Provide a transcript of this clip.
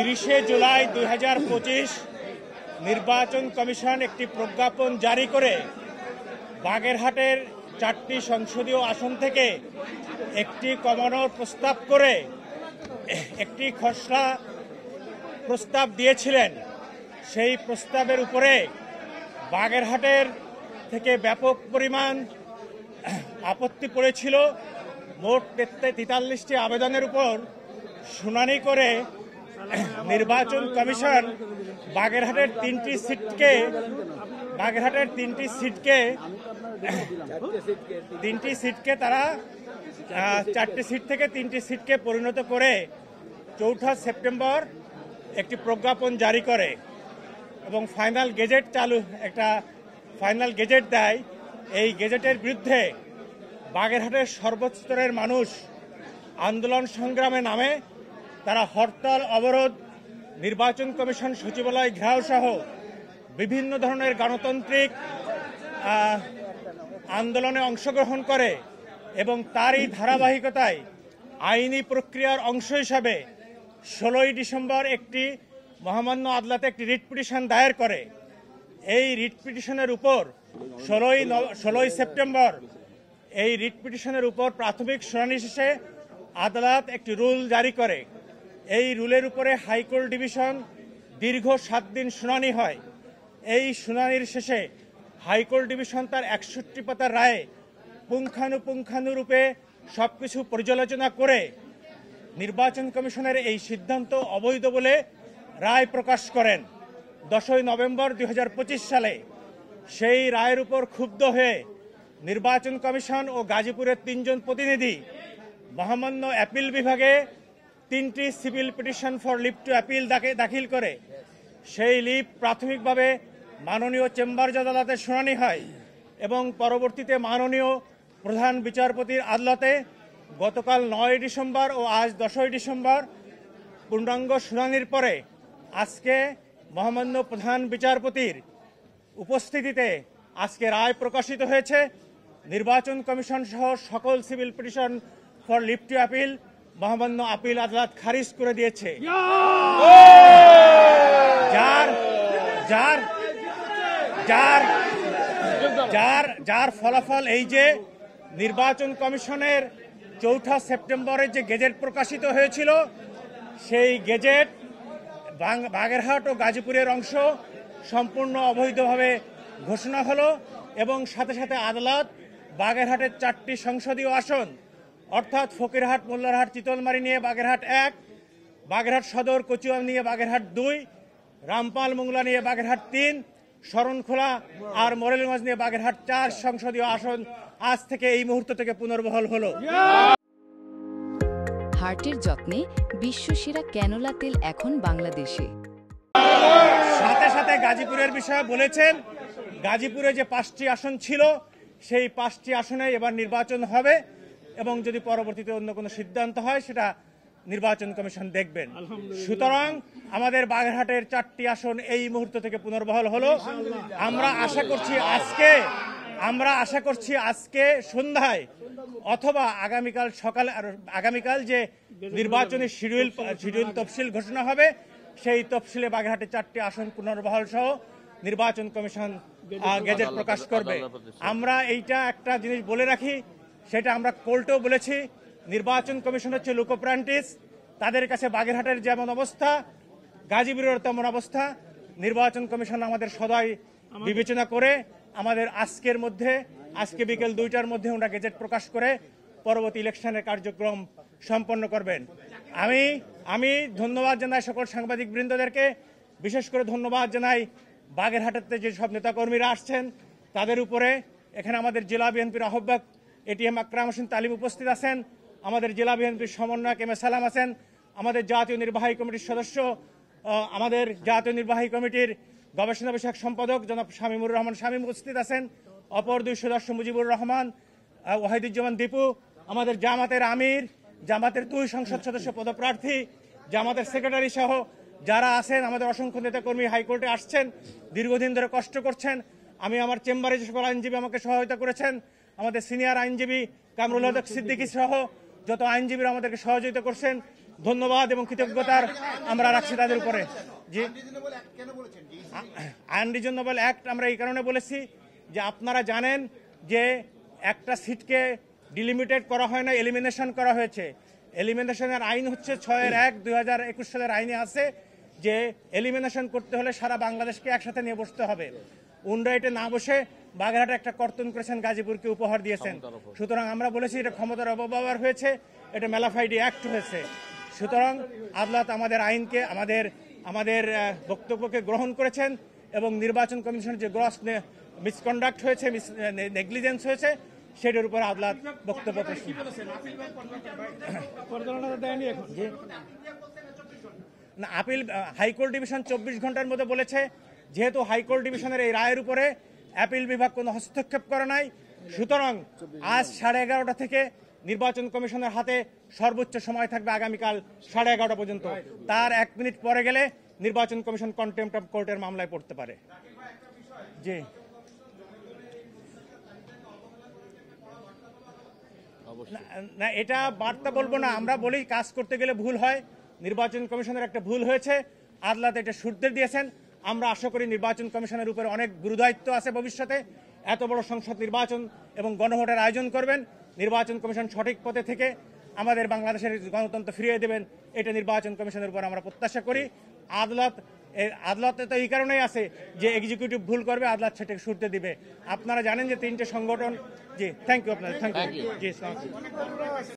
30শে জুলাই 2025 নির্বাচন কমিশন একটি প্রজ্ঞাপন জারি করে বাগেরহাটের 4টি সংসদীয় আসন থেকে একটি কমানোর প্রস্তাব করে একটি খসড়া প্রস্তাব দিয়েছিলেন। সেই প্রস্তাবের উপরে বাগেরহাটের থেকে ব্যাপক পরিমাণ আপত্তি পড়েছিল। মোট 43টি আবেদনের উপর শুনানি করে নির্বাচন কমিশন বাগেরহাটের তিনটি সিটকে তারা 4টি সিট থেকে 3টি সিটকে পরিণত করে 4 সেপ্টেম্বর একটি প্রজ্ঞাপন জারি করে এবং ফাইনাল গেজেট দেয়। এই গেজেটের বিরুদ্ধে বাগেরহাটের সর্বোচ্চ স্তরের মানুষ আন্দোলন সংগ্রামে নামে। তারা হরতাল, অবরোধ, নির্বাচন কমিশন সচিবালয় ঘেরাও সহ বিভিন্ন ধরনের গণতান্ত্রিক আন্দোলনে অংশগ্রহণ করে এবং তারই ধারাবাহিকতায় আইনি প্রক্রিয়ার অংশ হিসাবে 16 ডিসেম্বর একটি মহামান্য আদালতে একটি রিট পিটিশন দায়ের করে। এই রিট পিটিশনের উপর 16 সেপ্টেম্বর এই রিট পিটিশনের উপর প্রাথমিক শুনানি শেষে আদালত একটি রুল জারি করে। এই রুলের উপরে হাইকোর্ট ডিভিশন দীর্ঘ 7 দিন শুনানি হয়। এই শুনানির শেষে হাইকোর্ট ডিভিশন তার 61 পাতার রায়ে পুঙ্খানুপুঙ্খানুরূপে সবকিছু পর্যালোচনা করে নির্বাচন কমিশনের এই সিদ্ধান্ত অবৈধ বলে রায় প্রকাশ করেন। 10 নভেম্বর 2025 সালে সেই রায়ের উপর ক্ষুব্ধ হয়ে নির্বাচন কমিশন ও গাজীপুরের 3 জন প্রতিনিধি মহামান্য অ্যাপিল বিভাগে 3টি civil petition for leave to appeal দাখিল করে সেই লিভ প্রাথমিকভাবে মাননীয় চেম্বার জজ আদালতে শুনানি হয় এবং পরবর্তীতে মাননীয় প্রধান বিচারপতির আদালতে গতকাল 9 ডিসেম্বর ও আজ 10 ডিসেম্বর পূর্ণাঙ্গ শুনানির পরে আজকে মহামান্য প্রধান বিচারপতির উপস্থিতিতে আজকে রায় প্রকাশিত হয়েছে। নির্বাচন কমিশন সহ সকল civil petition for leave to appeal মহামান্য আপিল আদালত খারিজ করে দিয়েছে। যার ফলাফল এই যে নির্বাচন কমিশনের 4 সেপ্টেম্বরে যে গেজেট প্রকাশিত হয়েছিল সেই গেজেট বাগেরহাট ও গাজীপুরের অংশ সম্পূর্ণ অবৈধভাবে ঘোষণা হলো এবং সাথে সাথে আদালত বাগেরহাটের 4টি সংসদীয় আসন অর্থাৎ ফকিরহাট, মোল্লারহাট, চিতলমারি নিয়ে বাগেরহাট 1, বাগেরহাট সদর, কচুয়াল নিয়ে বাগেরহাট 2, রামপাল মোংলা নিয়ে বাগেরহাট 3, শরণখোলা আর মোরেলগঞ্জ নিয়ে বাগেরহাট 4 সংসদীয় আসন আজ থেকে এই মুহূর্ত থেকে পুনর্বহাল হলো। হার্টের যত্নে বিশ্বসেরা ক্যানোলা তেল এখন বাংলাদেশে। সাথে সাথে গাজীপুরের বিষয়ে বলেছেন, গাজীপুরে যে 5টি আসন ছিল সেই 5টি আসনে এবার নির্বাচন হবে এবং যদি পরবর্তীতে অন্য কোনো সিদ্ধান্ত হয় সেটা নির্বাচন কমিশন দেখবেন। সুতরাং আমাদের বাগেরহাটের 4টি আসন এই মুহূর্ত থেকে পুনর্বহাল হলো। আমরা আশা করছি আজকে সন্ধ্যায় অথবা আগামীকাল যে নির্বাচনী শিডিউল তফসিল ঘোষণা হবে সেই তফসিলে বাগেরহাটে 4টি আসন পুনর্বহাল সহ নির্বাচন কমিশন গেজেট প্রকাশ করবে। আমরা এইটা একটা জিনিস বলে রাখি, সেটা আমরা কোর্টেও বলেছি, নির্বাচন কমিশন হচ্ছে লোকপ্রান্টিস। তাদের কাছে বাগেরহাটের যেমন অবস্থা গাজীপুরের তেমন অবস্থা। নির্বাচন কমিশন আমাদের সদাই বিবেচনা করে আমাদের আজকে বিকেল 2টার মধ্যে ওরা গেজেট প্রকাশ করে পরবর্তী ইলেকশনের কার্যক্রম সম্পন্ন করবেন। আমি ধন্যবাদ জানাই সকল সাংবাদিক বৃন্দদেরকে, বিশেষ করে ধন্যবাদ জানাই বাগেরহাটেতে যে সব নেতাকর্মীরা আসছেন তাদের উপরে। এখানে আমাদের জেলা বিএনপির আহ্বায়ক এটিএম আকরাম হোসেন তালিম উপস্থিত আছেন, আমাদের জেলা বিএনপির সমন্বয়ক এম এ সালাম আছেন, আমাদের জাতীয় নির্বাহী কমিটির সদস্য, আমাদের জাতীয় নির্বাহী কমিটির গবেষণা বিষয়ক সম্পাদক জনাব শামীমুর রহমান শামীম উপস্থিত আছেন, অপর 2 সদস্য মুজিবুর রহমান, ওয়াহিদুজ্জামান দীপু, আমাদের জামাতের আমির, জামাতের 2 সংসদ সদস্য পদপ্রার্থী, জামাতের সেক্রেটারি সহ যারা আছেন, আমাদের অসংখ্য নেতাকর্মী হাইকোর্টে আসছেন, দীর্ঘদিন ধরে কষ্ট করছেন। আমি আমার চেম্বারে যে সকল আইনজীবী আমাকে সহায়তা করেছেন, আমাদের সিনিয়র আইনজীবী কামরুল হক সিদ্দিকী সহ যত আইনজীবীরা আমাদেরকে সহযোগিতা করছেন, ধন্যবাদ এবং কৃতজ্ঞতার আমরা রাখছি তাদের উপরে। জি, আনরিজনেবল অ্যাক্ট আমরা এই কারণে বলেছি যে আপনারা জানেন যে একটা সিটকে ডিলিমিটেড করা হয় না, এলিমিনেশন করা হয়েছে। এলিমিনেশনের আইন হচ্ছে 6-1-2021 সালের আইনে আছে যে এলিমিনেশন করতে হলে সারা বাংলাদেশকে একসাথে নিয়ে বসতে হবে। উন্ডাইটে না বসে বাগেরহাটে একটা কর্তন করেছেন, গাজীপুরকে উপহার দিয়েছেন। সুতরাং আমরা বলেছি এটা ক্ষমতার অপব্যবহার হয়েছে, এটা ম্যালাফাইডি অ্যাক্ট হয়েছে। সুতরাং আদালত আমাদের আইনকে আমাদের বক্তব্যকে গ্রহণ করেছেন এবং নির্বাচন কমিশনের যে গ্রস মিসকন্ডাক্ট হয়েছে, নেগলিজেন্স হয়েছে, সেটার উপর আদালত বক্তব্য না। আপিল হাইকোর্ট ডিভিশন 24 ঘন্টার মধ্যে বলেছে, যেহেতু হাইকোর্ট ডিভিশনের এই রায়ের উপরে অ্যাপিল বিভাগ কোনো হস্তক্ষেপ করে নাই, সুতরাং আজ 11:30 থেকে নির্বাচন কমিশনের হাতে সর্বোচ্চ সময় থাকবে আগামীকাল 11:30 পর্যন্ত। তার 1 মিনিট পরে গেলে নির্বাচন কমিশন কন্টেম্প্ট অফ কোর্টের মামলায় পড়তে পারে। জি, না এটা বার্তা বলবো না, আমরা বলি কাজ করতে গেলে ভুল হয়। নির্বাচন কমিশনের একটা ভুল হয়েছে, আদালত এটা সুদ্দের দিয়েছেন। আমরা আশা করি নির্বাচন কমিশনের উপরে অনেক গুরুদায়িত্ব আছে ভবিষ্যতে। এত বড় সংসদ নির্বাচন এবং গণভোটের আয়োজন করবেন, নির্বাচন কমিশন সঠিক পথে থেকে আমাদের বাংলাদেশের গণতন্ত্র ফিরিয়ে দেবেন, এটা নির্বাচন কমিশনের উপর আমরা প্রত্যাশা করি। আদালতে তো এই কারণেই আছে যে এক্সিকিউটিভ ভুল করবে, আদালত সেটাকে শুনতে দিবে। আপনারা জানেন যে 3টে সংগঠন। জি, থ্যাংক ইউ আপনাদের, থ্যাংক ইউ। জি,